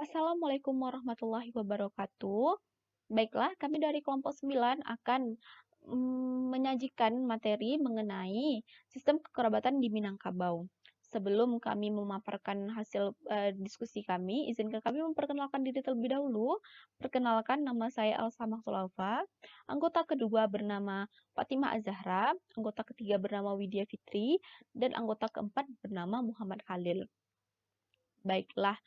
Assalamualaikum warahmatullahi wabarakatuh. Baiklah, kami dari kelompok 9 akan menyajikan materi mengenai sistem kekerabatan di Minangkabau. Sebelum kami memaparkan hasil diskusi kami, izinkan kami memperkenalkan diri terlebih dahulu. Perkenalkan, nama saya Elsa Maksulaufa. Anggota kedua bernama Fatimah Azahra, anggota ketiga bernama Widya Fitri, dan anggota keempat bernama Muhammad Khalil. Baiklah,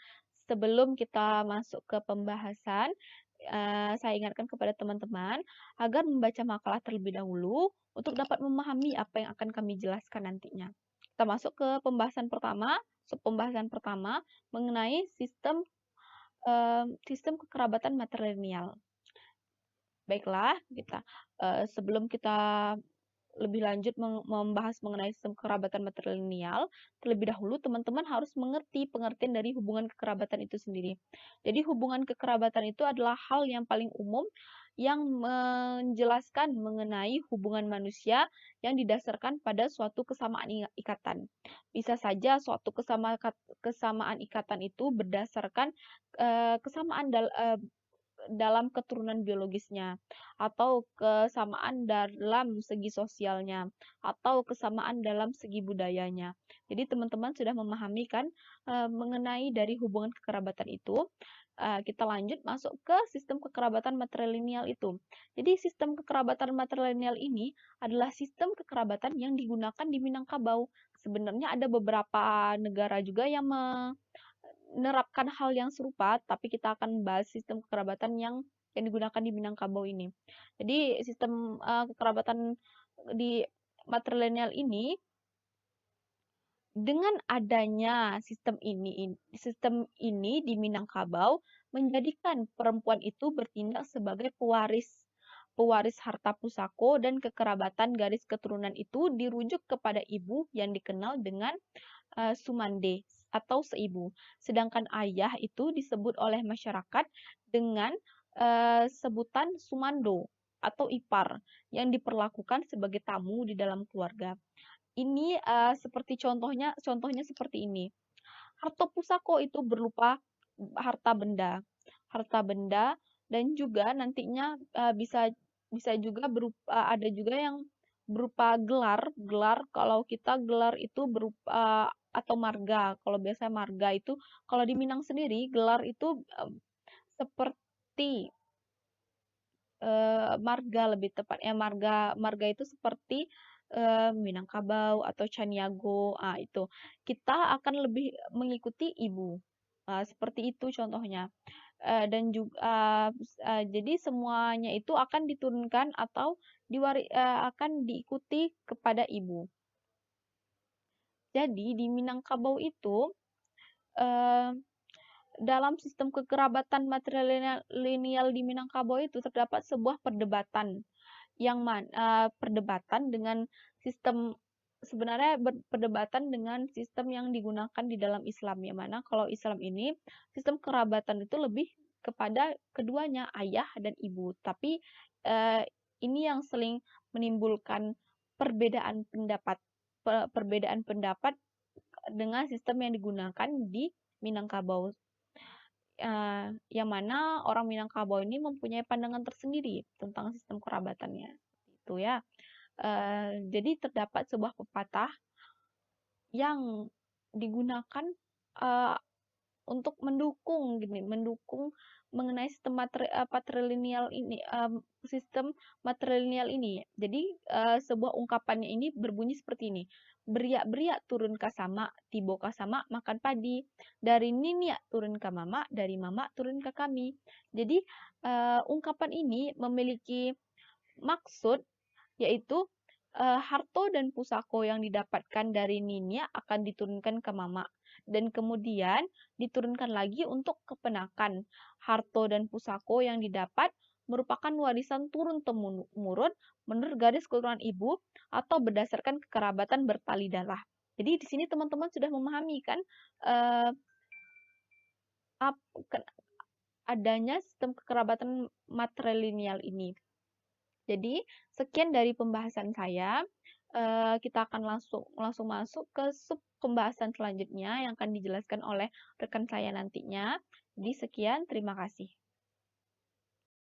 sebelum kita masuk ke pembahasan, saya ingatkan kepada teman-teman agar membaca makalah terlebih dahulu untuk dapat memahami apa yang akan kami jelaskan nantinya. Kita masuk ke pembahasan pertama, pembahasan pertama mengenai sistem kekerabatan matrilineal. Baiklah, sebelum kita lebih lanjut membahas mengenai sistem kekerabatan matrilineal, terlebih dahulu teman-teman harus mengerti pengertian dari hubungan kekerabatan itu sendiri. Jadi hubungan kekerabatan itu adalah hal yang paling umum yang menjelaskan mengenai hubungan manusia yang didasarkan pada suatu kesamaan ikatan. Bisa saja suatu kesamaan ikatan itu berdasarkan kesamaan dalam keturunan biologisnya, atau kesamaan dalam segi sosialnya, atau kesamaan dalam segi budayanya. Jadi teman-teman sudah memahami kan mengenai dari hubungan kekerabatan itu. Kita lanjut masuk ke sistem kekerabatan matrilineal itu. Jadi sistem kekerabatan matrilineal ini adalah sistem kekerabatan yang digunakan di Minangkabau. Sebenarnya ada beberapa negara juga yang menerapkan hal yang serupa, tapi kita akan bahas sistem kekerabatan yang digunakan di Minangkabau ini. Jadi sistem kekerabatan di matrilineal ini dengan adanya sistem ini di Minangkabau menjadikan perempuan itu bertindak sebagai pewaris harta pusako dan kekerabatan garis keturunan itu dirujuk kepada ibu yang dikenal dengan Sumande atau seibu. Sedangkan ayah itu disebut oleh masyarakat dengan sebutan Sumando atau ipar yang diperlakukan sebagai tamu di dalam keluarga. Ini seperti contohnya seperti ini. Harta pusako itu berupa harta benda, dan juga nantinya bisa juga berupa ada juga yang berupa gelar kalau kita gelar itu berupa atau marga. Kalau biasanya marga itu kalau di Minang sendiri gelar itu seperti marga lebih tepatnya marga itu seperti Minangkabau atau Caniago. Itu kita akan lebih mengikuti ibu. Seperti itu contohnya. Dan juga jadi semuanya itu akan diturunkan atau akan diikuti kepada ibu. Jadi di Minangkabau itu eh, dalam sistem kekerabatan matrilineal di Minangkabau itu terdapat sebuah perdebatan perdebatan dengan sistem sebenarnya perdebatan dengan sistem yang digunakan di dalam Islam, yang mana kalau Islam ini sistem kerabatan itu lebih kepada keduanya ayah dan ibu, tapi eh, ini yang sering menimbulkan perbedaan pendapat perbedaan pendapat dengan sistem yang digunakan di Minangkabau, yang mana orang Minangkabau ini mempunyai pandangan tersendiri tentang sistem kerabatannya. Itu ya. Jadi terdapat sebuah pepatah yang digunakan uh, untuk mendukung mengenai sistem matrilineal ini. Jadi sebuah ungkapannya ini berbunyi seperti ini. Beriak-beriak turun ke sama, tibo ke sama, makan padi. Dari niniak turun ke mama, dari mama turun ke kami. Jadi ungkapan ini memiliki maksud yaitu harto dan pusako yang didapatkan dari Ninia akan diturunkan ke Mama dan kemudian diturunkan lagi untuk kepenakan. Harto dan pusako yang didapat merupakan warisan turun temurun menurut garis keturunan ibu atau berdasarkan kekerabatan bertali darah. Jadi di sini teman-teman sudah memahami kan eh, adanya sistem kekerabatan matrilineal ini. Jadi, sekian dari pembahasan saya. kita akan langsung masuk ke sub pembahasan selanjutnya yang akan dijelaskan oleh rekan saya nantinya. Jadi sekian, terima kasih.